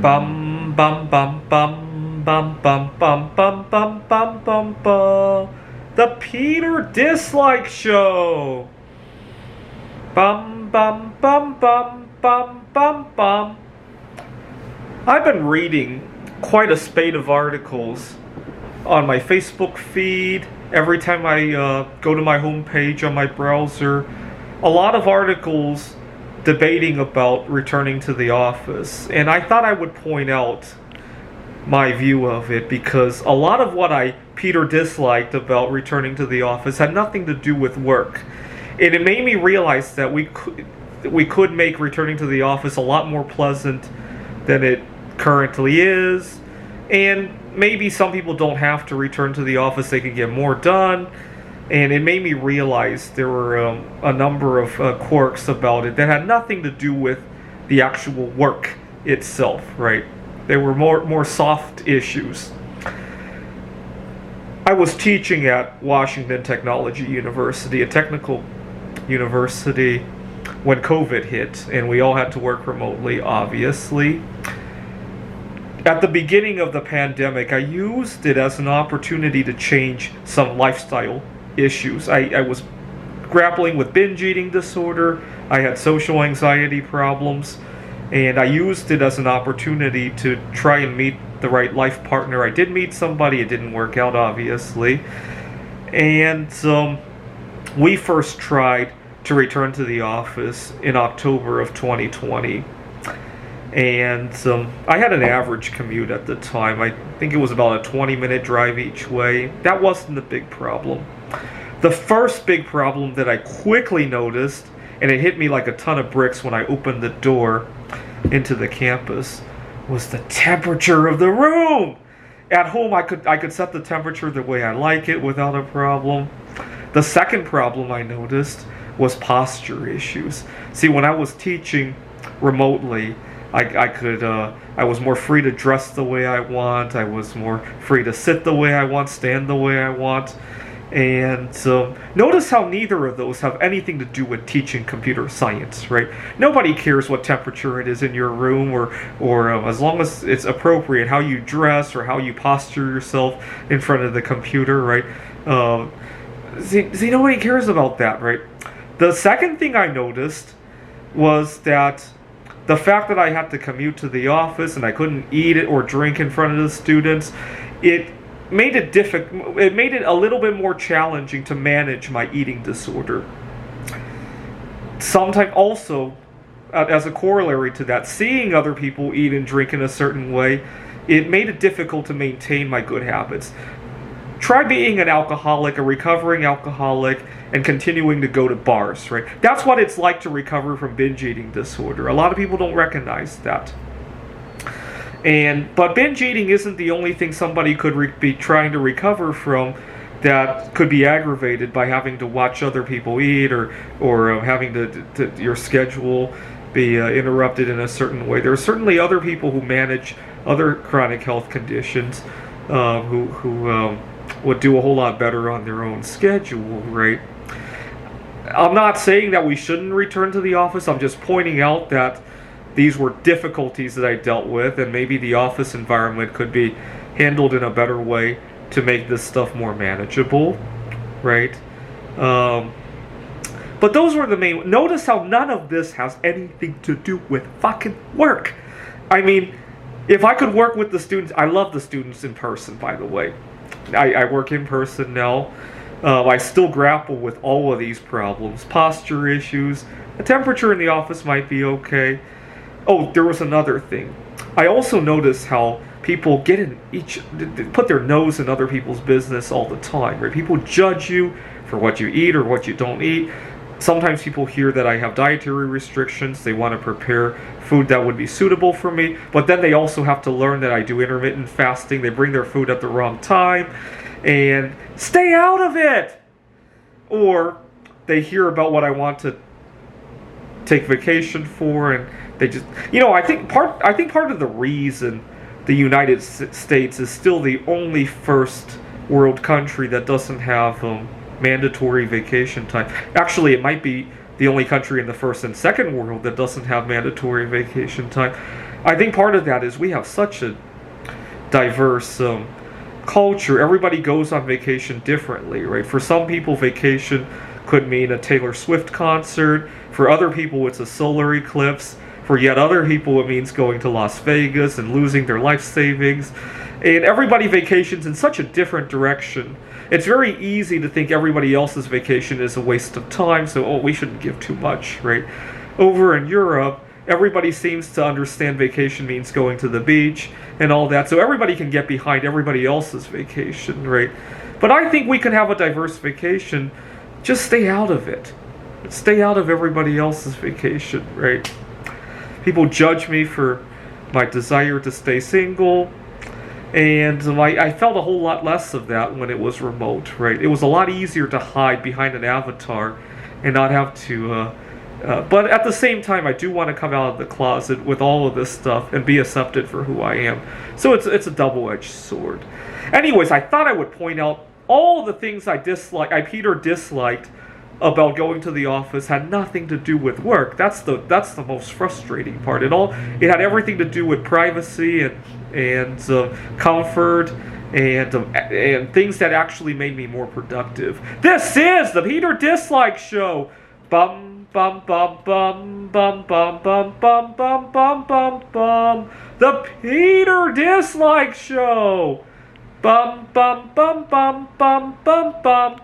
Bum bum bum bum bum bum bum bum bum bum bum bum. The Peter Dislike Show. Bum bum bum bum bum bum bum. I've been reading quite a spate of articles on my Facebook feed. Every time I go to my homepage on my browser, a lot of articles debating about returning to the office. And I thought I would point out my view of it because a lot of what Peter disliked about returning to the office had nothing to do with work. And it made me realize that we could make returning to the office a lot more pleasant than it currently is. And maybe some people don't have to return to the office, they can get more done. And it made me realize there were a number of quirks about it that had nothing to do with the actual work itself, right? They were more soft issues. I was teaching at Washington Technology University, a technical university, when COVID hit, and we all had to work remotely, obviously. At the beginning of the pandemic, I used it as an opportunity to change some lifestyle issues. I was grappling with binge eating disorder, I had social anxiety problems, and I used it as an opportunity to try and meet the right life partner. I did meet somebody, it didn't work out obviously, and we first tried to return to the office in October of 2020. And I had an average commute at the time. I think it was about a 20-minute drive each way. That wasn't the big problem. The first big problem that I quickly noticed, and it hit me like a ton of bricks when I opened the door into the campus, was the temperature of the room. At home, I could set the temperature the way I like it without a problem. The second problem I noticed was posture issues. See, when I was teaching remotely, I was more free to dress the way I want. I was more free to sit the way I want, stand the way I want. And notice how neither of those have anything to do with teaching computer science, right? Nobody cares what temperature it is in your room, or as long as it's appropriate, how you dress or how you posture yourself in front of the computer, right? See, nobody cares about that, right? The second thing I noticed was that the fact that I had to commute to the office and I couldn't eat it or drink in front of the students, it made it a little bit more challenging to manage my eating disorder. Sometimes also, as a corollary to that, seeing other people eat and drink in a certain way, it made it difficult to maintain my good habits. Try being an alcoholic, a recovering alcoholic, and continuing to go to bars, right? That's what it's like to recover from binge eating disorder. A lot of people don't recognize that. But binge eating isn't the only thing somebody could be trying to recover from that could be aggravated by having to watch other people eat or having your schedule be interrupted in a certain way. There are certainly other people who manage other chronic health conditions who would do a whole lot better on their own schedule, right? I'm not saying that we shouldn't return to the office. I'm just pointing out that these were difficulties that I dealt with, and maybe the office environment could be handled in a better way to make this stuff more manageable, right? But those were the main. Notice how none of this has anything to do with fucking work. I mean, if I could work with the students, I love the students in person, by the way. I work in person now. I still grapple with all of these problems. Posture issues. The temperature in the office might be okay. Oh, there was another thing. I also notice how people put their nose in other people's business all the time, right? People judge you for what you eat or what you don't eat. Sometimes people hear that I have dietary restrictions. They want to prepare food that would be suitable for me, but then they also have to learn that I do intermittent fasting. They bring their food at the wrong time, and stay out of it! Or they hear about what I want to take vacation for, and they just, I think part of the reason the United States is still the only first world country that doesn't have mandatory vacation time. Actually, it might be the only country in the first and second world that doesn't have mandatory vacation time. I think part of that is we have such a diverse culture. Everybody goes on vacation differently, right? For some people, vacation could mean a Taylor Swift concert. For other people, it's a solar eclipse. For yet other people, it means going to Las Vegas and losing their life savings. And everybody vacations in such a different direction. It's very easy to think everybody else's vacation is a waste of time, so we shouldn't give too much, right? Over in Europe, everybody seems to understand vacation means going to the beach and all that, so everybody can get behind everybody else's vacation, right? But I think we can have a diverse vacation. Just stay out of it. Stay out of everybody else's vacation, right? People judge me for my desire to stay single, and I felt a whole lot less of that when it was remote, right? It was a lot easier to hide behind an avatar and not have to, but at the same time, I do want to come out of the closet with all of this stuff and be accepted for who I am. So it's a double-edged sword. Anyways, I thought I would point out all the things Peter disliked about going to the office had nothing to do with work. That's the most frustrating part. It had everything to do with privacy and comfort and things that actually made me more productive. This is the Peter Dislike Show. Bum bum bum bum bum bum bum bum bum bum bum bum. The Peter Dislike Show. Bum bum bum bum bum bum bum.